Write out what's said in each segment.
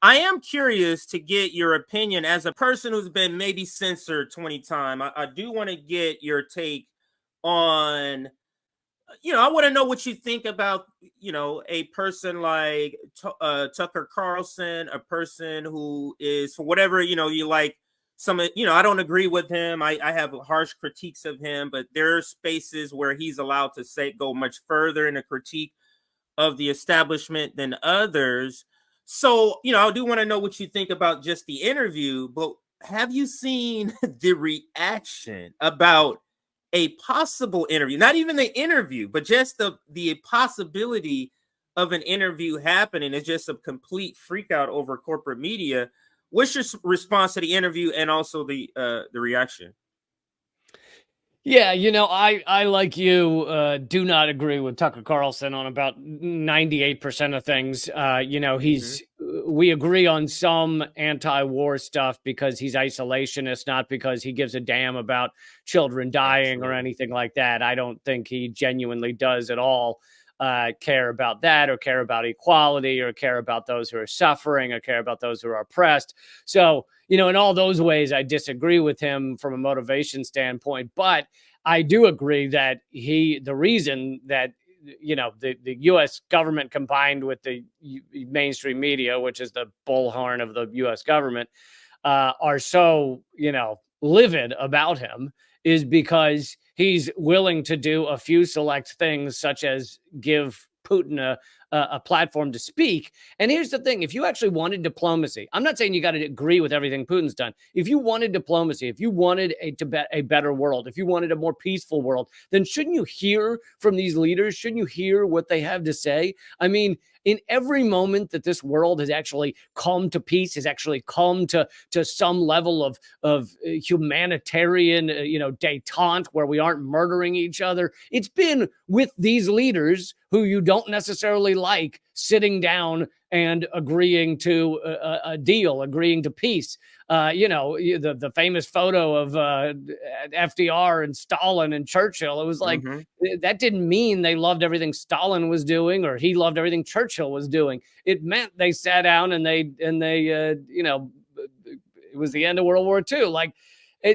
I am curious to get your opinion as a person who's been maybe censored 20 times. I do want to get your take on, I want to know what you think about, a person like Tucker Carlson, a person who is, for whatever, you like some, I don't agree with him. I have harsh critiques of him, but there are spaces where he's allowed to go much further in a critique of the establishment than others. So, I do want to know what you think about just the interview, but have you seen the reaction about a possible interview? Not even the interview, but just the possibility of an interview happening. Is just a complete freak out over corporate media. What's your response to the interview and also the reaction? Yeah, I like you, do not agree with Tucker Carlson on about 98% of things. We agree on some anti-war stuff because he's isolationist, not because he gives a damn about children dying or anything like that. I don't think he genuinely does at all care about that, or care about equality, or care about those who are suffering, or care about those who are oppressed. So, in all those ways, I disagree with him from a motivation standpoint. But I do agree that the reason that, the U.S. government combined with the mainstream media, which is the bullhorn of the U.S. government, are so, livid about him, is because he's willing to do a few select things, such as give Putin a platform to speak. And here's the thing: if you actually wanted diplomacy, I'm not saying you got to agree with everything Putin's done. If you wanted diplomacy, if you wanted a better world, if you wanted a more peaceful world, then shouldn't you hear from these leaders? Shouldn't you hear what they have to say? I mean, in every moment that this world has actually come to peace, has actually come to some level of humanitarian, détente, where we aren't murdering each other, it's been with these leaders who you don't necessarily like sitting down and agreeing to a deal, agreeing to peace. The famous photo of FDR and Stalin and Churchill, it was like, that didn't mean they loved everything Stalin was doing or he loved everything Churchill was doing. It meant they sat down and they it was the end of World War II.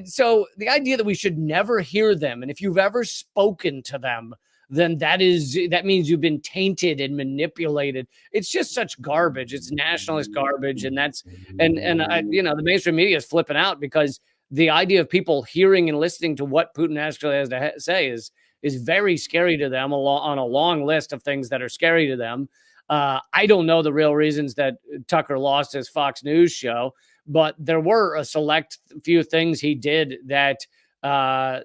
So the idea that we should never hear them, and if you've ever spoken to them, then that means you've been tainted and manipulated. It's just such garbage. It's nationalist garbage. And the mainstream media is flipping out because the idea of people hearing and listening to what Putin actually has to say is very scary to them, on a long list of things that are scary to them. I don't know the real reasons that Tucker lost his Fox News show, but there were a select few things he did that I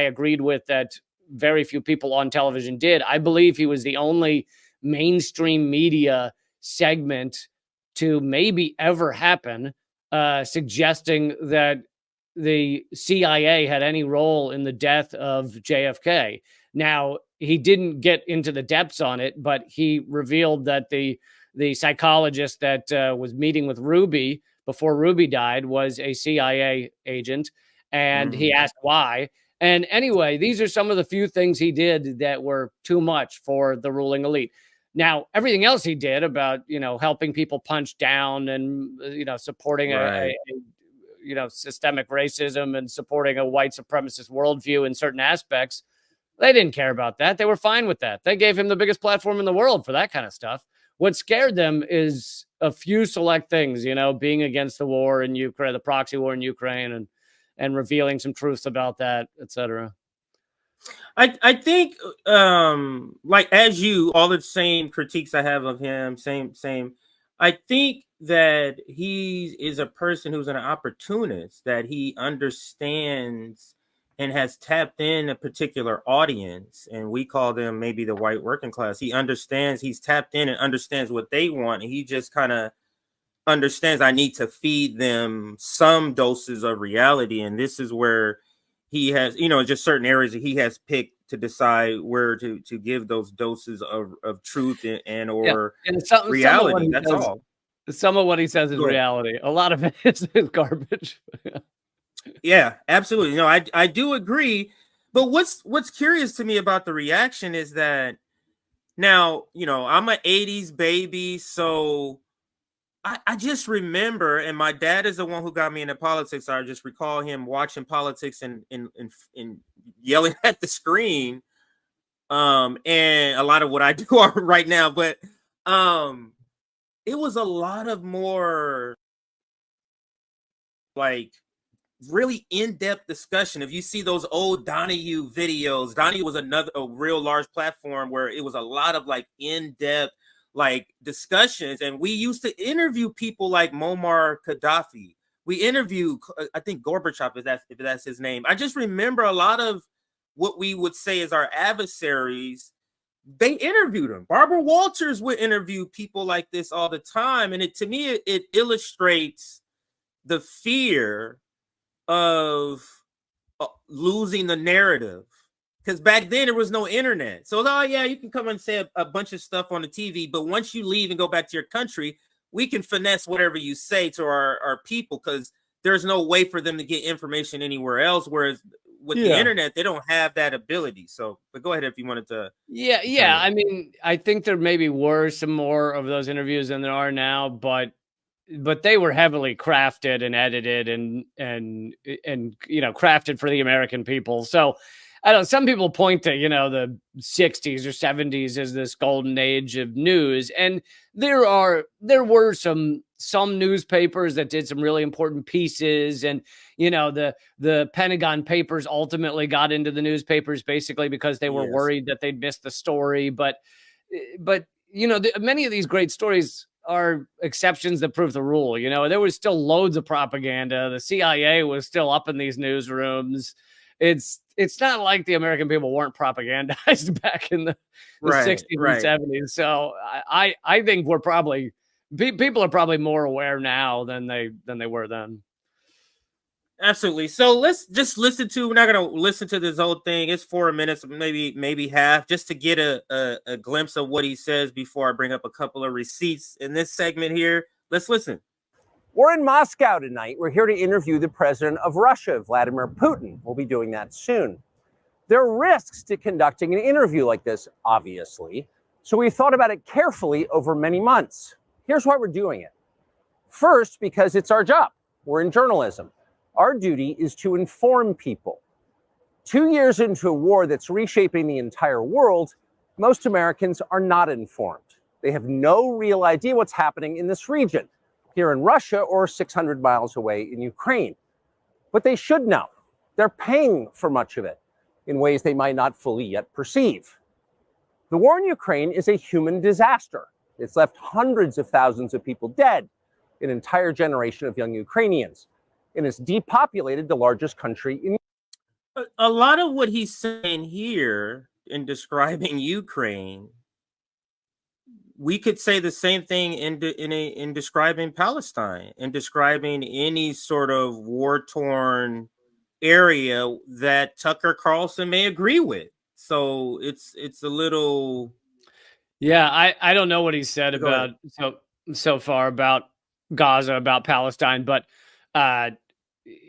agreed with, that very few people on television did. I believe he was the only mainstream media segment to maybe ever happen suggesting that the CIA had any role in the death of JFK. Now, he didn't get into the depths on it, but he revealed that the psychologist that was meeting with Ruby before Ruby died was a CIA agent, and he asked why. And anyway, these are some of the few things he did that were too much for the ruling elite. Now, everything else he did about, helping people punch down and, supporting systemic racism and supporting a white supremacist worldview in certain aspects, they didn't care about that. They were fine with that. They gave him the biggest platform in the world for that kind of stuff. What scared them is a few select things, being against the war in Ukraine, the proxy war in Ukraine, and revealing some truths about that, etc. I think like as you, all the same critiques I have of him, same. I think that he is a person who's an opportunist, that he understands and has tapped in a particular audience, and we call them maybe the white working class. He understands, he's tapped in and understands what they want, and he just kind of understands, I need to feed them some doses of reality. And this is where he has, just certain areas that he has picked to decide where to give those doses of truth and reality. That's all. Some of what he says is reality. A lot of it is garbage. Yeah, absolutely. No, I do agree. But what's curious to me about the reaction is that now, I'm an 80s baby, so I just remember, and my dad is the one who got me into politics. I just recall him watching politics and yelling at the screen. And a lot of what I do right now, but it was a lot of more like really in-depth discussion. If you see those old Donahue videos, Donahue was a real large platform where it was a lot of like in-depth like discussions, and we used to interview people like Muammar Gaddafi. We interviewed, I think Gorbachev, if that's his name. I just remember a lot of what we would say is our adversaries. They interviewed them. Barbara Walters would interview people like this all the time, and to me it illustrates the fear of losing the narrative, because back then there was no internet. So oh yeah, you can come and say a bunch of stuff on the TV, but once you leave and go back to your country, we can finesse whatever you say to our people, because there's no way for them to get information anywhere else, whereas with the internet they don't have that ability. So but go ahead if you wanted to. Yeah, I mean, I think there maybe were some more of those interviews than there are now, but they were heavily crafted and edited and crafted for the American people. So I don't know, some people point to, the 60s or 70s as this golden age of news. And there were some newspapers that did some really important pieces. And, the Pentagon Papers ultimately got into the newspapers basically because they were worried that they'd miss the story. But many of these great stories are exceptions that prove the rule. There was still loads of propaganda. The CIA was still up in these newsrooms. It's not like the American people weren't propagandized back in the 60s and 70s. So I think we're probably, people are probably more aware now than they were then. Absolutely. So let's just listen to, we're not going to listen to this whole thing. It's 4 minutes, maybe half, just to get a glimpse of what he says before I bring up a couple of receipts in this segment here. Let's listen. We're in Moscow tonight. We're here to interview the president of Russia, Vladimir Putin. We'll be doing that soon. There are risks to conducting an interview like this, obviously. So we thought about it carefully over many months. Here's why we're doing it. First, because it's our job. We're in journalism. Our duty is to inform people. 2 years into a war that's reshaping the entire world, most Americans are not informed. They have no real idea what's happening in this region, here in Russia or 600 miles away in Ukraine. But they should know. They're paying for much of it in ways they might not fully yet perceive. The war in Ukraine is a human disaster. It's left hundreds of thousands of people dead, an entire generation of young Ukrainians, and it's depopulated the largest country in. A lot of what he's saying here in describing Ukraine, we could say the same thing in describing Palestine, and describing any sort of war-torn area that Tucker Carlson may agree with. So it's a little. Yeah, I don't know what he said about so far about Gaza, about Palestine, but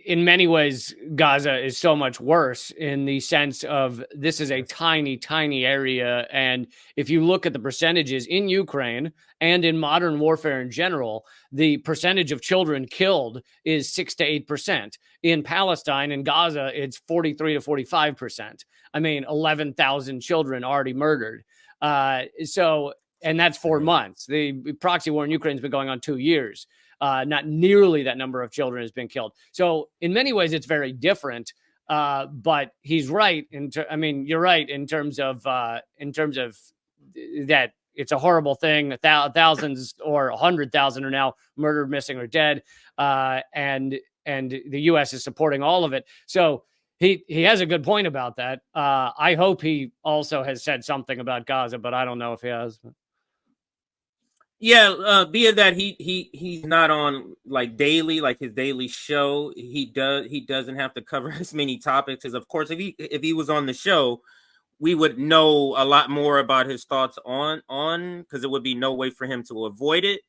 in many ways, Gaza is so much worse in the sense of this is a tiny, tiny area. And if you look at the percentages in Ukraine and in modern warfare in general, the percentage of children killed is 6 to 8%. In Palestine and Gaza, it's 43 to 45%. I mean, 11,000 children already murdered. And that's 4 months. The proxy war in Ukraine has been going on 2 years. Not nearly that number of children has been killed. So in many ways, it's very different. But he's right. You're right in terms of that it's a horrible thing. Thousands or 100,000 are now murdered, missing, or dead. And the U.S. is supporting all of it. So he has a good point about that. I hope he also has said something about Gaza, but I don't know if he has. Yeah, be it that he's not on like daily, like his daily show. He doesn't have to cover as many topics as, of course, if he was on the show, we would know a lot more about his thoughts on because it would be no way for him to avoid it.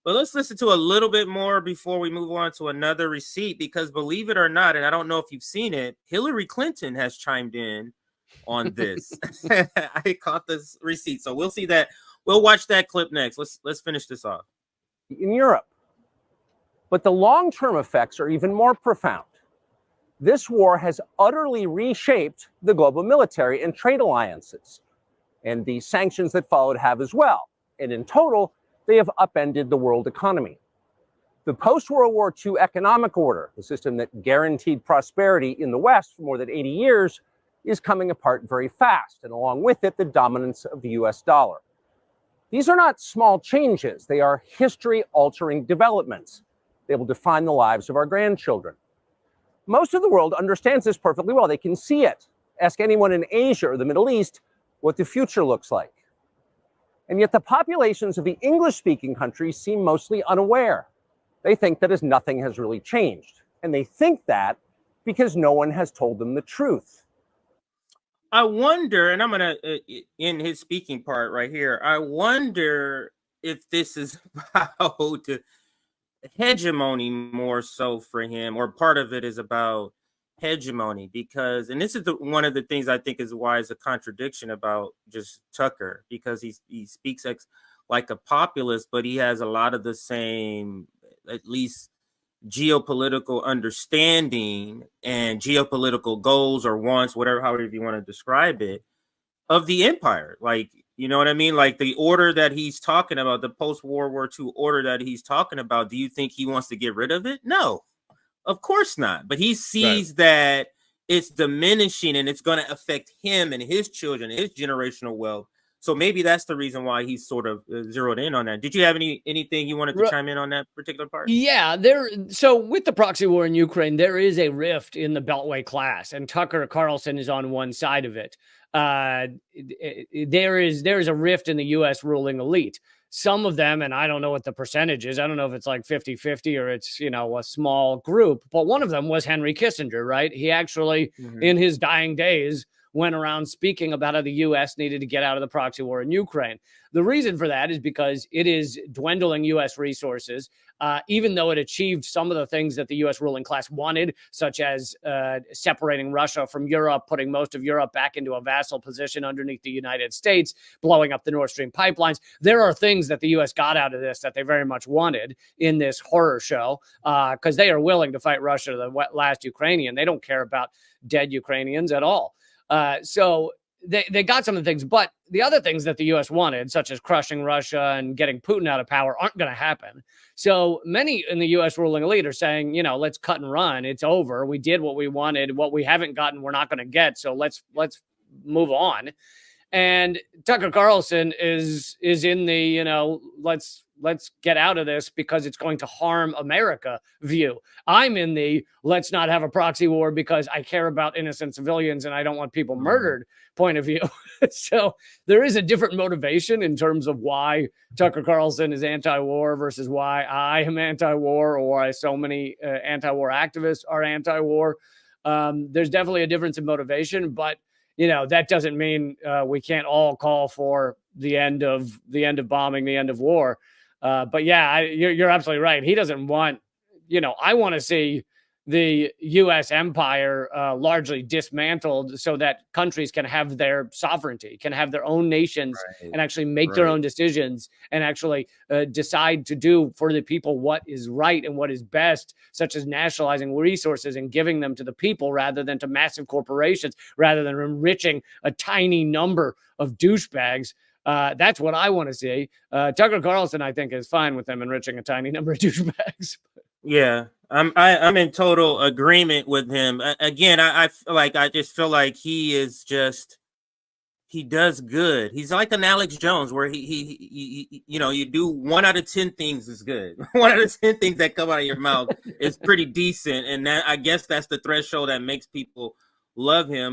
But let's listen to a little bit more before we move on to another receipt, because believe it or not, and I don't know if you've seen it, Hillary Clinton has chimed in on this. I caught this receipt, so we'll see that. We'll watch that clip next. Let's finish this off. In Europe, But the long-term effects are even more profound. This war has utterly reshaped the global military and trade alliances, and the sanctions that followed have as well. And in total, they have upended the world economy. The post-World War II economic order, the system that guaranteed prosperity in the West for more than 80 years, is coming apart very fast, and along with it, the dominance of the US dollar. These are not small changes. They are history-altering developments. They will define the lives of our grandchildren. Most of the world understands this perfectly well. They can see it. Ask anyone in Asia or the Middle East what the future looks like. And yet the populations of the English-speaking countries seem mostly unaware. They think that as nothing has really changed. And they think that because no one has told them the truth. I wonder, and I'm going to, in his speaking part right here, I wonder if this is about hegemony more so for him, or part of it is about hegemony, because, and this is one of the things I think is why it's a contradiction about just Tucker, because he speaks like a populist, but he has a lot of the same, at least geopolitical understanding and geopolitical goals or wants, whatever, however you want to describe it, of the empire. Like, you know what I mean? Like the order that he's talking about, the post-World War II order that he's talking about, do you think he wants to get rid of it? No, of course not. But he sees that it's diminishing and it's going to affect him and his children, his generational wealth. So maybe that's the reason why he's sort of zeroed in on that. Did you have anything you wanted to chime in on that particular part? Yeah, so with the proxy war in Ukraine, there is a rift in the Beltway class, and Tucker Carlson is on one side of it. There is a rift in the U.S. ruling elite. Some of them, and I don't know what the percentage is. I don't know if it's like 50-50 or it's, a small group, but one of them was Henry Kissinger, right? He actually, in his dying days, went around speaking about how the U.S. needed to get out of the proxy war in Ukraine. The reason for that is because it is dwindling U.S. resources, even though it achieved some of the things that the U.S. ruling class wanted, such as separating Russia from Europe, putting most of Europe back into a vassal position underneath the United States, blowing up the Nord Stream pipelines. There are things that the U.S. got out of this that they very much wanted in this horror show, because they are willing to fight Russia to the last Ukrainian. They don't care about dead Ukrainians at all. So they got some of the things, but the other things that the U.S. wanted, such as crushing Russia and getting Putin out of power, aren't going to happen. So many in the U.S. ruling elite are saying, let's cut and run. It's over. We did what we wanted. What we haven't gotten, we're not going to get. So let's move on. And Tucker Carlson is in the, let's get out of this because it's going to harm America view. I'm in the let's not have a proxy war because I care about innocent civilians and I don't want people murdered point of view. So there is a different motivation in terms of why Tucker Carlson is anti-war versus why I am anti-war, or why so many anti-war activists are anti-war. There's definitely a difference in motivation, but that doesn't mean we can't all call for the end of bombing, the end of war. But yeah, you're absolutely right. He doesn't want, I want to see the U.S. empire largely dismantled so that countries can have their sovereignty, can have their own nations, and actually make their own decisions, and actually decide to do for the people what is right and what is best, such as nationalizing resources and giving them to the people rather than to massive corporations, rather than enriching a tiny number of douchebags. That's what I want to see. Tucker Carlson, I think, is fine with them enriching a tiny number of douchebags. Yeah, I'm in total agreement with him. Again, I just feel like he does good. He's like an Alex Jones, where he you do 1 out of 10 things is good. 1 out of 10 things that come out of your mouth is pretty decent, and I guess that's the threshold that makes people love him.